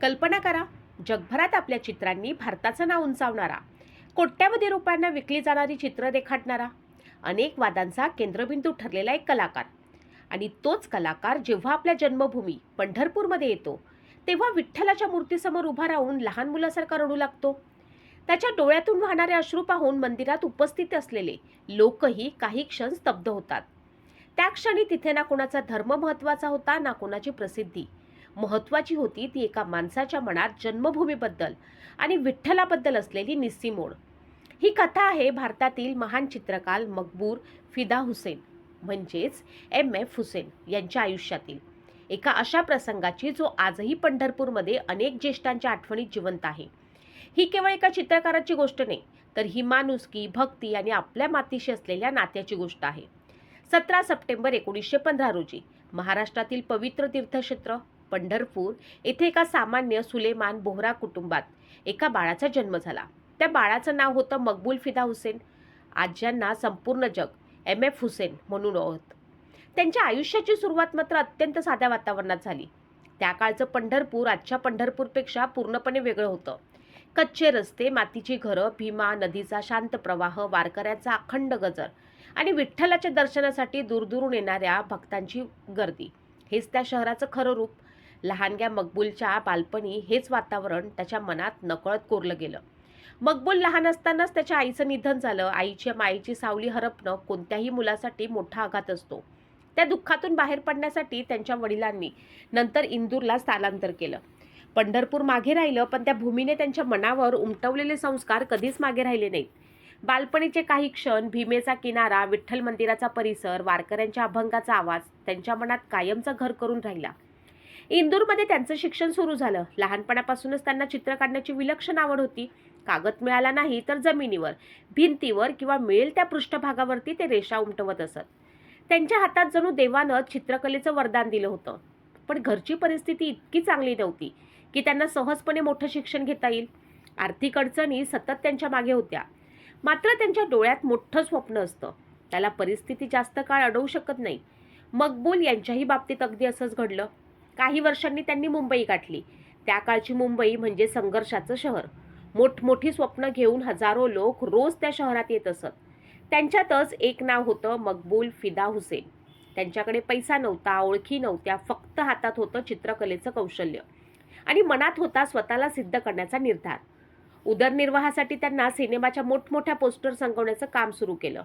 कल्पना करा, जगभरात आपल्या चित्रांनी भारताचं नाव उंचावणारा, कोट्यावधी रुपयांना विकली जाणारी चित्र रेखाटणारा, अनेक वादांचा केंद्रबिंदू ठरलेला एक कलाकार. आणि तोच कलाकार जेव्हा आपल्या जन्मभूमी पंढरपूरमध्ये येतो, तेव्हा विठ्ठलाच्या मूर्तीसमोर उभा राहून लहान मुलासारखा रडू लागतो. त्याच्या डोळ्यातून वाहणारे अश्रू पाहून मंदिरात उपस्थित असलेले लोकही काही क्षण स्तब्ध होतात. त्या क्षणी तिथे ना कोणाचा धर्म महत्त्वाचा होता, ना कोणाची प्रसिद्धी. महत्त्वाची होती ती एका माणसाच्या मनात जन्मभूमीबद्दल आणि विठ्ठलाबद्दल असलेली निस्सीम ओढ. ही कथा आहे भारतातील महान चित्रकार मकबूल फिदा हुसेन म्हणजेच एम.एफ. हुसेन यांच्या आयुष्यातील एका अशा प्रसंगाची, जो आजही पंढरपूरमध्ये अनेक ज्येष्ठांच्या आठवणीत जिवंत आहे. ही केवळ एका चित्रकाराची गोष्ट नाही, तर ही माणुसकी, भक्ती आणि आपल्या मातीशी असलेल्या नात्याची गोष्ट आहे. 17 सप्टेंबर 1915 रोजी महाराष्ट्रातील पवित्र तीर्थक्षेत्र पंढरपूर येथे एका सामान्य सुलेमान बोहरा कुटुंबात एका बाळाचा जन्म झाला. त्या बाळाचं नाव होतं मकबूल फिदा हुसेन. आज ज्यांना संपूर्ण जग एम.एफ. हुसेन म्हणून ओळखतं. त्यांच्या आयुष्याची सुरुवात मात्र अत्यंत साध्या वातावरणात झाली. त्या काळचं पंढरपूर आजच्या पंढरपूरपेक्षा पूर्णपणे वेगळं होतं. कच्चे रस्ते, मातीची घरं, भीमा नदीचा शांत प्रवाह, वारकऱ्यांचा अखंड गजर आणि विठ्ठलाच्या दर्शनासाठी दूरदूरून येणाऱ्या भक्तांची गर्दी, हेच त्या शहराचं खरं रूप. लहानग्या मकबूलच्या बालपणी हेच वातावरण त्याच्या मनात नकळत कोरलं गेलं. मकबूल लहान असतानाच त्याच्या आईचं निधन झालं. आईच्या मायेची सावली हरपणं कोणत्याही मुलासाठी मोठा आघात असतो. त्या दुःखातून बाहेर पडण्यासाठी त्यांच्या वडिलांनी नंतर इंदूरला स्थलांतर केलं. पंढरपूर मागे राहिलं, पण त्या भूमीने त्यांच्या मनावर उमटवलेले संस्कार कधीच मागे राहिले नाहीत. बालपणीचे काही क्षण, भीमेचा किनारा, विठ्ठल मंदिराचा परिसर, वारकऱ्यांच्या अभंगाचा आवाज त्यांच्या मनात कायमचं घर करून राहिला. इंदूरमध्ये त्यांचं शिक्षण सुरू झालं. लहानपणापासूनच त्यांना चित्र काढण्याची विलक्षण आवड होती. कागद मिळाला नाही तर जमिनीवर, भिंतीवर किंवा मिळेल त्या पृष्ठभागावरती ते रेषा उमटवत असत. त्यांच्या हातात जणू देवानं चित्रकलेचं वरदान दिलं होतं. पण घरची परिस्थिती इतकी चांगली नव्हती की त्यांना सहजपणे मोठं शिक्षण घेता येईल. आर्थिक अडचणी सतत त्यांच्या मागे होत्या. मात्र त्यांच्या डोळ्यात मोठं स्वप्न असतं, त्याला परिस्थिती जास्त काळ अडवू शकत नाही. मकबूल यांच्याही बाबतीत अगदी असंच घडलं. काही वर्षांनी त्यांनी मुंबई गाठली. त्या काळची मुंबई म्हणजे संघर्षाचं शहर. मोठमोठी स्वप्न घेऊन हजारो लोक रोज त्या शहरात येत असत. त्यांच्यातच एक नाव होतं, मकबूल फिदा हुसेन. त्यांच्याकडे पैसा नव्हता, ओळखी नव्हत्या, फक्त हातात होतं चित्रकलेचं कौशल्य आणि मनात होता स्वतःला सिद्ध करण्याचा निर्धार. उदरनिर्वाहासाठी त्यांना सिनेमाच्या मोठमोठ्या पोस्टर्स रंगवण्याचं काम सुरू केलं.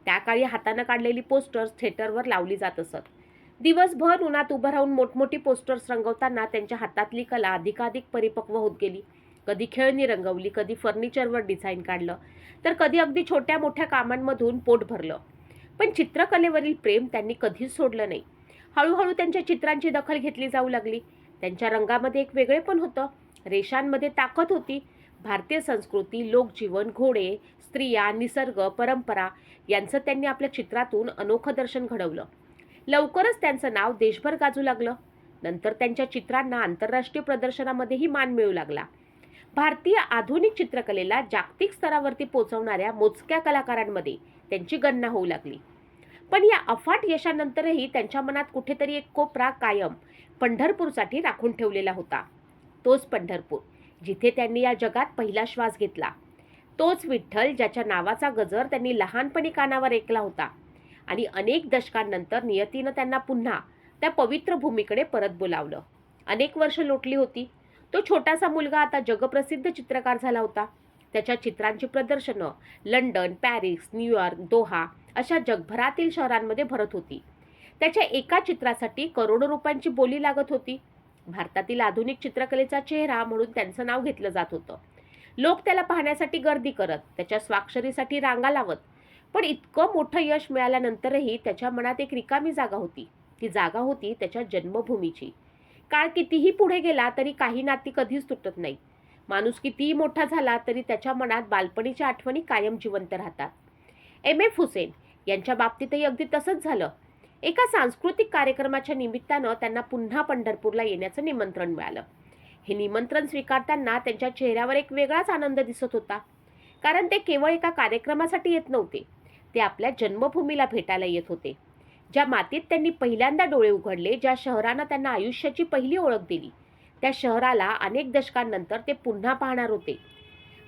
त्या काळी हातानं काढलेली पोस्टर्स थिएटरवर लावली जात असत. दिवसभर उन्हात उभं राहून मोठमोठी पोस्टर्स रंगवताना त्यांच्या हातातली कला अधिकाधिक परिपक्व होत गेली. कधी खेळणी रंगवली, कधी फर्निचरवर डिझाईन काढलं, तर कधी अगदी छोट्या मोठ्या कामांमधून पोट भरलं. पण चित्रकलेवरील प्रेम त्यांनी कधीच सोडलं नाही. हळूहळू त्यांच्या चित्रांची दखल घेतली जाऊ लागली. त्यांच्या रंगामध्ये एक वेगळेपण होतं, रेषांमध्ये ताकद होती. भारतीय संस्कृती, लोकजीवन, घोडे, स्त्रिया, निसर्ग, परंपरा यांचं त्यांनी आपल्या चित्रातून अनोखं दर्शन घडवलं. लवकरच त्यांचं नाव देशभर गाजू लागलं. नंतर त्यांच्या चित्रांना आंतरराष्ट्रीय प्रदर्शनामध्येही मान मिळू लागला. भारतीय आधुनिक चित्रकलेला जागतिक स्तरावरती पोहोचवणाऱ्या मोजक्या कलाकारांमध्ये त्यांची गणना होऊ लागली. पण या अफाट यशानंतरही त्यांच्या मनात कुठेतरी एक कोपरा कायम पंढरपूरसाठी राखून ठेवलेला होता. तोच पंढरपूर जिथे त्यांनी या जगात पहिला श्वास घेतला. तोच विठ्ठल ज्याच्या नावाचा गजर त्यांनी लहानपणी कानावर ऐकला होता आणि अनेक दशकांनंतर नियतीनं त्यांना पुन्हा त्या पवित्र भूमीकडे परत बोलावलं. अनेक वर्ष लोटली होती. तो छोटासा मुलगा आता जगप्रसिद्ध चित्रकार झाला होता. त्याच्या चित्रांची प्रदर्शनं लंडन, पॅरिस, न्यूयॉर्क, दोहा अशा जगभरातील शहरांमध्ये भरत होती. त्याच्या एका चित्रासाठी करोडो रुपयांची बोली लागत होती. भारतातील आधुनिक चित्रकलेचा चेहरा म्हणून त्यांचं नाव घेतलं जात होतं. लोक त्याला पाहण्यासाठी गर्दी करत, त्याच्या स्वाक्षरीसाठी रांगा लावत. पण इतकं मोठं यश मिळाल्यानंतरही त्याच्या मनात एक रिकामी जागा होती. ती जागा होती त्याच्या जन्मभूमीची. काळ कितीही पुढे गेला तरी काही नाती कधीच तुटत नाहीत. माणूस कितीही मोठा झाला तरी त्याच्या मनात बालपणीच्या आठवणी कायम जिवंत राहतात. एम.एफ. हुसेन यांच्या बाबतीतही अगदी तसंच झालं. एका सांस्कृतिक कार्यक्रमाच्या निमित्तानं त्यांना पुन्हा पंढरपूरला येण्याचं निमंत्रण मिळालं. हे निमंत्रण स्वीकारताना त्यांच्या चेहऱ्यावर एक वेगळाच आनंद दिसत होता. कारण ते केवळ एका कार्यक्रमासाठी येत नव्हते, ते आपल्या जन्मभूमीला भेटायला येत होते. ज्या मातीत त्यांनी पहिल्यांदा डोळे उघडले, ज्या शहरानं त्यांना आयुष्याची पहिली ओळख दिली, त्या शहराला अनेक दशकांनंतर ते पुन्हा पाहणार होते.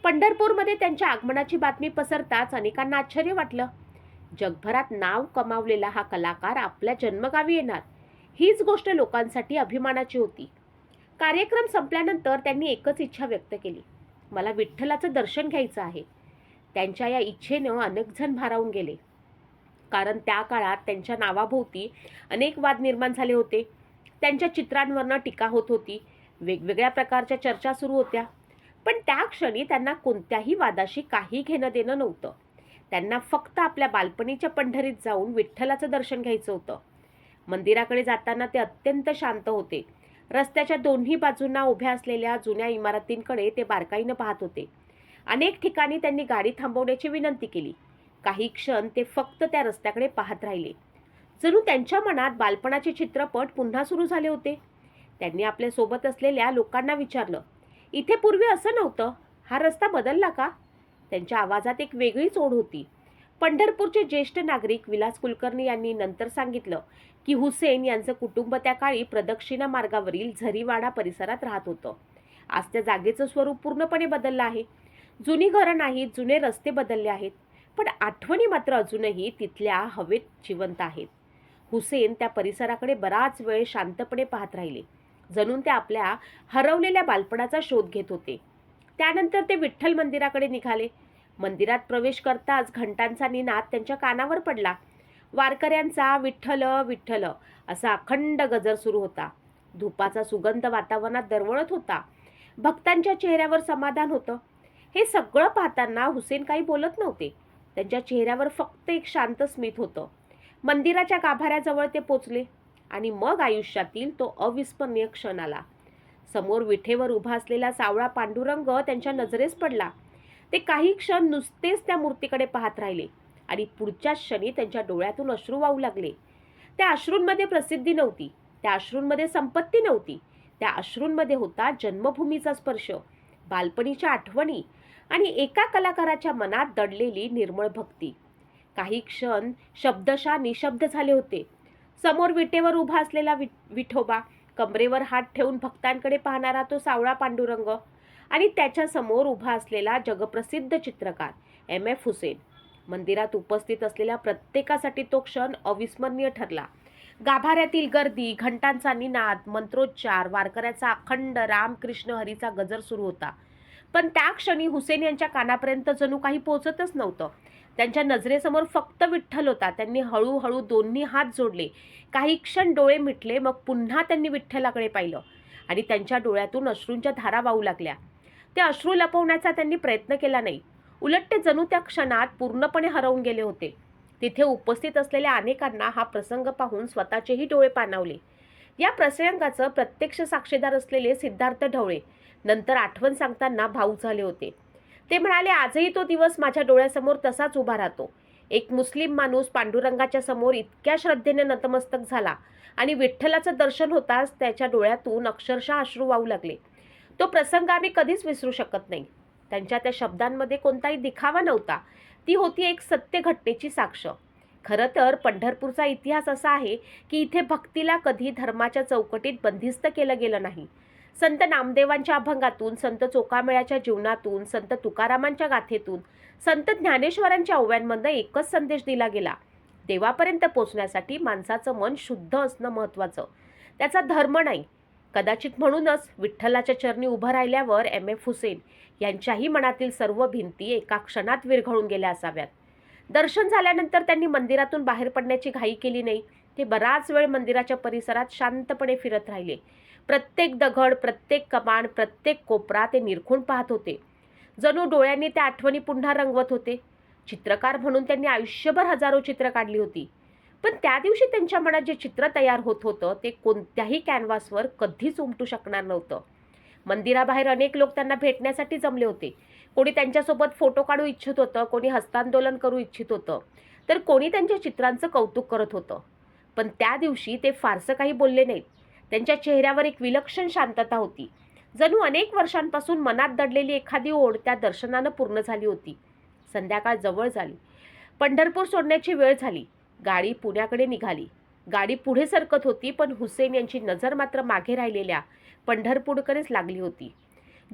पंढरपूरमध्ये त्यांच्या आगमनाची बातमी पसरताच अनेकांना आश्चर्य वाटलं. जगभरात नाव कमावलेला हा कलाकार आपल्या जन्मगावी येणार, हीच गोष्ट लोकांसाठी अभिमानाची होती. कार्यक्रम संपल्यानंतर त्यांनी एकच इच्छा व्यक्त केली, मला विठ्ठलाचं दर्शन घ्यायचं आहे. त्यांच्या या इच्छेनं अनेक जण भारावून गेले, कारण त्या काळात त्यांच्या नावाभोवती अनेक वाद निर्माण झाले होते. त्यांच्या चित्रांवरनं टीका होत होती, वेगवेगळ्या प्रकारच्या चर्चा सुरू होत्या. पण त्या क्षणी त्यांना कोणत्याही वादाशी काही घेणं देणं नव्हतं. त्यांना फक्त आपल्या बालपणीच्या पंढरीत जाऊन विठ्ठलाचं दर्शन घ्यायचं होतं. मंदिराकडे जाताना ते अत्यंत शांत होते. रस्त्याच्या दोन्ही बाजूंना उभ्या असलेल्या जुन्या इमारतींकडे ते बारकाईनं पाहत होते. अनेक ठिकाणी त्यांनी गाडी थांबवण्याची विनंती केली. काही क्षण ते फक्त त्या रस्त्याकडे पाहत राहिले. जणू त्यांच्या मनात बालपणाचे चित्रपट पुन्हा सुरू झाले होते. त्यांनी आपल्या सोबत असलेल्या लोकांना विचारलं, इथे पूर्वी असं नव्हतं, हा रस्ता बदलला का? त्यांच्या आवाजात एक वेगळीच ओढ होती. पंढरपूरचे ज्येष्ठ नागरिक विलास कुलकर्णी यांनी नंतर सांगितलं की हुसेन यांचं कुटुंब त्या काळी प्रदक्षिणा मार्गावरील झरीवाडा परिसरात राहत होतं. आज त्या जागेचं स्वरूप पूर्णपणे बदललं आहे. जुनी घरं नाहीत, जुने रस्ते बदलले आहेत, पण आठवणी मात्र अजूनही तिथल्या हवेत जिवंत आहेत. हुसेन त्या परिसराकडे बराच वेळ शांतपणे पाहत राहिले, जणू ते आपल्या हरवलेल्या बालपणाचा शोध घेत होते. त्यानंतर ते विठ्ठल मंदिराकडे निघाले. मंदिरात प्रवेश करताच घंटांचा निनाद त्यांच्या कानावर पडला. वारकऱ्यांचा विठ्ठल विठ्ठल असा अखंड गजर सुरू होता. धुपाचा सुगंध वातावरणात दरवळत होता. भक्तांच्या चेहऱ्यावर समाधान होतं. हे सगळं पाहताना हुसेन काही बोलत नव्हते. त्यांच्या चेहऱ्यावर फक्त एक शांत स्मित होतं. मंदिराच्या गाभाऱ्याजवळ ते पोचले आणि मग आयुष्यातील तो अविस्मरणीय क्षण आला. समोर विठेवर उभा असलेला सावळा पांडुरंग त्यांच्या नजरेस पडला. ते काही क्षण नुसतेच त्या मूर्तीकडे पाहत राहिले आणि पुढच्याच क्षणी त्यांच्या डोळ्यातून अश्रू वाहू लागले. त्या अश्रूंमध्ये प्रसिद्धी नव्हती, त्या अश्रूंमध्ये संपत्ती नव्हती, त्या अश्रूंमध्ये होता जन्मभूमीचा स्पर्श, बालपणीच्या आठवणी आणि एका कलाकाराच्या मनात दडलेली निर्मळ भक्ती. काही क्षण शब्दशः निशब्द झाले होते. समोर विटेवर उभा असलेला विठोबा, कमरेवर हात ठेवून भक्तांकडे पाहणारा तो सावळा पांडुरंग आणि त्याच्या समोर उभा असलेला जगप्रसिद्ध चित्रकार M.F. हुसेन. मंदिरात उपस्थित असलेल्या प्रत्येकासाठी तो क्षण अविस्मरणीय ठरला. गाभाऱ्यातील गर्दी, घंटांचा निनाद, मंत्रोच्चार, वारकऱ्याचा अखंड राम कृष्ण हरीचा गजर सुरू होता. पण त्या क्षणी हुसेन यांच्या कानापर्यंत जणू काही पोहोचतच नव्हतं. त्यांच्या नजरेसमोर फक्त विठ्ठल होता. त्यांनी हळूहळू दोन्ही हात जोडले. काही क्षण डोळे मिटले, मग पुन्हा त्यांनी विठ्ठलाकडे पाहिलं आणि त्यांच्या डोळ्यातून अश्रूंच्या धारा वाहू लागल्या. ते अश्रू लपवण्याचा त्यांनी प्रयत्न केला नाही. उलट ते जणू त्या क्षणात पूर्णपणे हरवून गेले होते. तिथे उपस्थित असलेल्या अनेकांना हा प्रसंग पाहून स्वतःचेही डोळे पाणावले. या प्रसंगाचं प्रत्यक्ष साक्षीदार असलेले सिद्धार्थ ढवळे नंतर आठवण सांगताना भावूक झाले होते. ते म्हणाले, आजही तो दिवस माझ्या डोळ्यासमोर तसाच उभा राहतो. एक मुस्लिम माणूस पांडुरंगाच्या समोर इतक्या श्रद्धेने नतमस्तक झाला आणि विठ्ठलाचं दर्शन होताच त्याच्या डोळ्यातून अक्षरशः अश्रू वाहू लागले. तो प्रसंग आम्ही कधीच विसरू शकत नाही. त्यांच्या त्या शब्दांमध्ये कोणताही दिखावा नव्हता. ती होती एक सत्य घटनेची साक्ष. खरं तर पंढरपूरचा इतिहास असा आहे की इथे भक्तीला कधी धर्माच्या चौकटीत बंदिस्त केलं गेलं नाही. संत नामदेवांच्या अभंगातून, संत चोखामेळ्याच्या जीवनातून, संत तुकारामांच्या गाथेतून, संत ज्ञानेश्वरांच्या ओव्यांमधनं एकच संदेश दिला गेला, देवापर्यंत पोचण्यासाठी माणसाचं मन शुद्ध असणं महत्त्वाचं, त्याचा धर्म नाही. कदाचित म्हणूनच विठ्ठलाच्या चरणी उभं राहिल्यावर M.F. हुसेन यांच्याही मनातील सर्व भिंती एका क्षणात विरघळून गेल्या असाव्यात. दर्शन झाल्यानंतर त्यांनी मंदिरातून बाहेर पडण्याची घाई केली नाही. ते बराच वेळ मंदिराच्या परिसरात शांतपणे फिरत राहिले. प्रत्येक दगड, प्रत्येक कमान, प्रत्येक कोपरा ते निरखून पाहत होते. जणू डोळ्यांनी त्या आठवणी पुन्हा रंगवत होते. चित्रकार म्हणून त्यांनी आयुष्यभर हजारो चित्र काढली होती, पण त्या दिवशी त्यांच्या मनात जे चित्र तयार होत होतं ते कोणत्याही कॅनव्हासवर कधीच उमटू शकणार नव्हतं. मंदिराबाहेर अनेक लोक त्यांना भेटण्यासाठी जमले होते. कोणी त्यांच्यासोबत फोटो काढू इच्छित होतं, कोणी हस्तांदोलन करू इच्छित होतं, तर कोणी त्यांच्या चित्रांचं कौतुक करत होतं. पण त्या दिवशी ते फारसं काही बोलले नाहीत. त्यांच्या चेहऱ्यावर एक विलक्षण शांतता होती. जणू अनेक वर्षांपासून मनात दडलेली एखादी ओढ त्या दर्शनानं पूर्ण झाली होती. संध्याकाळ जवळ झाली. पंढरपूर सोडण्याची वेळ झाली. गाडी पुण्याकडे निघाली. गाडी पुढे सरकत होती, पण हुसेन यांची नजर मात्र मागे राहिलेल्या पंढरपूरकडेच लागली होती.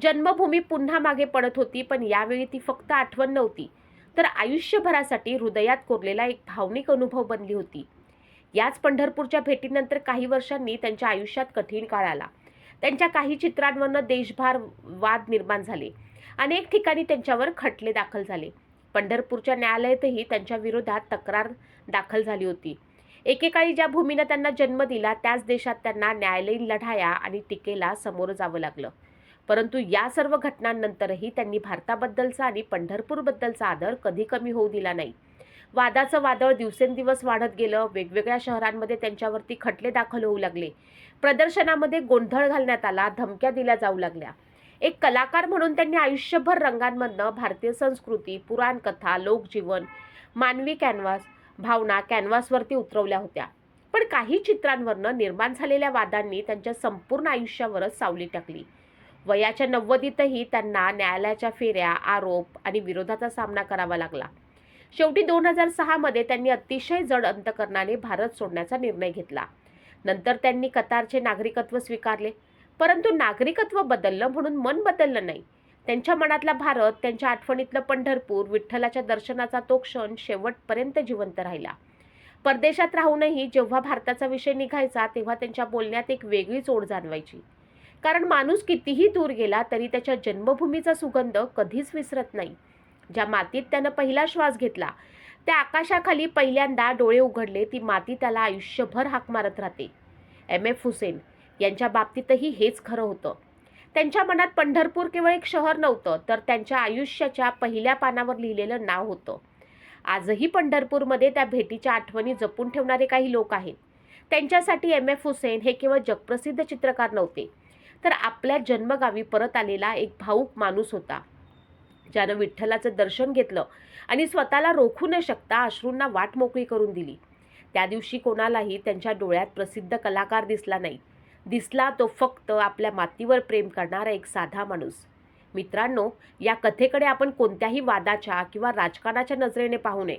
जन्मभूमी पुन्हा मागे पडत होती, पण यावेळी ती फक्त आठवण नव्हती, तर आयुष्यभरासाठी हृदयात कोरलेला एक भावनिक अनुभव बनली होती. याच पंढरपूरच्या भेटीनंतर काही वर्षांनी त्यांच्या आयुष्यात कठीण काळ आला. त्यांच्या काही चित्रांवरनं देशभर वाद निर्माण झाले. अनेक ठिकाणी त्यांच्यावर खटले दाखल झाले. पंढरपूरच्या न्यायालयातही त्यांच्या विरोधात तक्रार दाखल झाली होती. एकेकाळी ज्या भूमीनं त्यांना जन्म दिला त्याच देशात त्यांना न्यायालयीन लढाया आणि टीकेला सामोरं जावं लागलं. परंतु या सर्व घटनांनंतरही त्यांनी भारताबद्दलचा आणि पंढरपूरबद्दलचा आदर कधी कमी होऊ दिला नाही. वादाचं वादळ दिवसेंदिवस वाढत गेलं. वेगवेगळ्या शहरांमध्ये त्यांच्यावरती खटले दाखल होऊ लागले. प्रदर्शनामध्ये गोंधळ घालण्यात आला, धमक्या दिल्या जाऊ लागल्या. एक कलाकार म्हणून त्यांनी आयुष्यभर रंगांमधनं भारतीय संस्कृती, पुराणकथा, लोकजीवन, मानवी भावना कॅनव्हासवरती उतरवल्या होत्या. पण काही चित्रांवरनं निर्माण झालेल्या वादांनी त्यांच्या संपूर्ण आयुष्यावरच सावली टाकली. वयाच्या 90ीतही त्यांना न्यायालयाच्या फेऱ्या, आरोप आणि विरोधाचा सामना करावा लागला. शेवटी 2006 मध्ये त्यांनी अतिशय जड अंतकरणाने भारत सोडण्याचा निर्णय घेतला. नंतर त्यांनी कतारचे नागरिकत्व स्वीकारले. परंतु नागरिकत्व बदललं म्हणून मन बदललं नाही. त्यांच्या मनातला भारत, त्यांच्या आठवणीतलं पंढरपूर, विठ्ठलाच्या दर्शनाचा तो क्षण शेवटपर्यंत जिवंत राहिला. परदेशात राहूनही जेव्हा भारताचा विषय निघायचा तेव्हा त्यांच्या बोलण्यात एक वेगळीच ओढ जाणवायची. कारण माणूस कितीही दूर गेला तरी त्याच्या जन्मभूमीचा सुगंध कधीच विसरत नाही. ज्या मातीत त्यानं पहिला श्वास घेतला, त्या आकाशाखाली पहिल्यांदा डोळे उघडले, ती माती त्याला आयुष्यभर हाक मारत राहते. M.F. हुसेन यांच्या बाबतीतही हेच खरं होतं. त्यांच्या मनात पंढरपूर केवळ एक शहर नव्हतं, तर त्यांच्या आयुष्याच्या पहिल्या पानावर लिहिलेलं नाव होतं. आजही पंढरपूरमध्ये त्या भेटीच्या आठवणी जपून ठेवणारे काही लोक आहेत. त्यांच्यासाठी M.F. हुसेन हे केवळ जगप्रसिद्ध चित्रकार नव्हते, तर आपल्या जन्मगावी परत आलेला एक भाऊक माणूस होता, ज्यानं विठ्ठलाचं दर्शन घेतलं आणि स्वतःला रोखू न शकता अश्रूंना वाट मोकळी करून दिली. त्या दिवशी कोणालाही त्यांच्या डोळ्यात प्रसिद्ध कलाकार दिसला नाही. दिसला तो फक्त आपल्या मातीवर प्रेम करणारा एक साधा माणूस. मित्रांनो, या कथेकडे आपण कोणत्याही वादाच्या किंवा राजकारणाच्या नजरेने पाहू नये.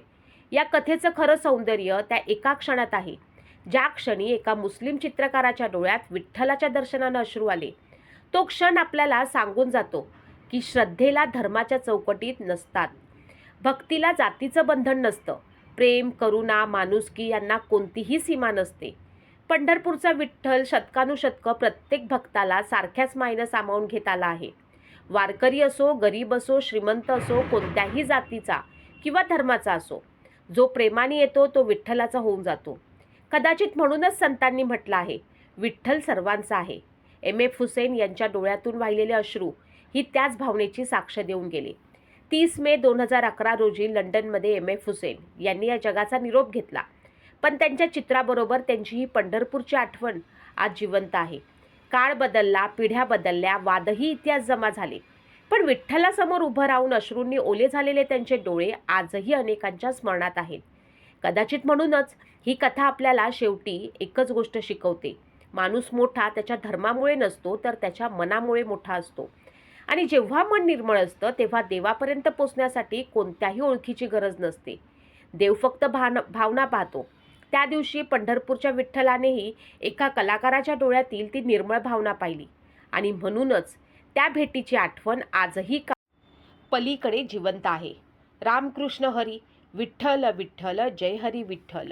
या कथेचं खरं सौंदर्य त्या एका क्षणात आहे, ज्या क्षणी एका मुस्लिम चित्रकाराच्या डोळ्यात विठ्ठलाच्या दर्शनानं अश्रू आले. तो क्षण आपल्याला सांगून जातो की श्रद्धेला धर्माच्या चौकटीत नसतात, भक्तीला जातीचं बंधन नसतं, प्रेम, करुणा, माणुसकी यांना कोणतीही सीमा नसते. पंढरपूरचा विठ्ठल शतकानुशतकं प्रत्येक भक्ताला सारख्याच मायेनं सामावून घेत आला आहे. वारकरी असो, गरीब असो, श्रीमंत असो, कोणत्याही जातीचा किंवा धर्माचा असो, जो प्रेमाने येतो तो विठ्ठलाचा होऊन जातो. कदाचित म्हणूनच संतांनी म्हटलं आहे, विठ्ठल सर्वांचा आहे. M.F. हुसेन यांच्या डोळ्यातून वाहिलेले अश्रू ही त्याच भावनेची साक्ष देऊन गेले. 30 मे 2011 रोजी लंडनमध्ये M.F. हुसेन यांनी या जगाचा निरोप घेतला. पण त्यांच्या चित्राबरोबर त्यांची ही पंढरपूरची आठवण आज जिवंत आहे. काळ बदलला, पिढ्या बदलल्या, वादही इतिहास जमा झाले, पण विठ्ठलासमोर उभं राहून अश्रूंनी ओले झालेले त्यांचे डोळे आजही अनेकांच्या स्मरणात आहेत. कदाचित म्हणूनच ही कथा आपल्याला शेवटी एकच गोष्ट शिकवते, माणूस मोठा त्याच्या धर्मामुळे नसतो, तर त्याच्या मनामुळे मोठा असतो. आणि जेव्हा मन निर्मळ असतं तेव्हा देवापर्यंत पोचण्यासाठी कोणत्याही ओळखीची गरज नसते. देव फक्त भावना पाहतो. त्या दिवशी पंढरपूरच्या विठ्ठलानेही एका कलाकाराच्या डोळ्यातील ती निर्मळ भावना पाहिली आणि म्हणूनच त्या भेटीची आठवण आजही पलीकडे जिवंत आहे. रामकृष्ण हरी. विठ्ठल विठ्ठल, जय हरी विठ्ठल.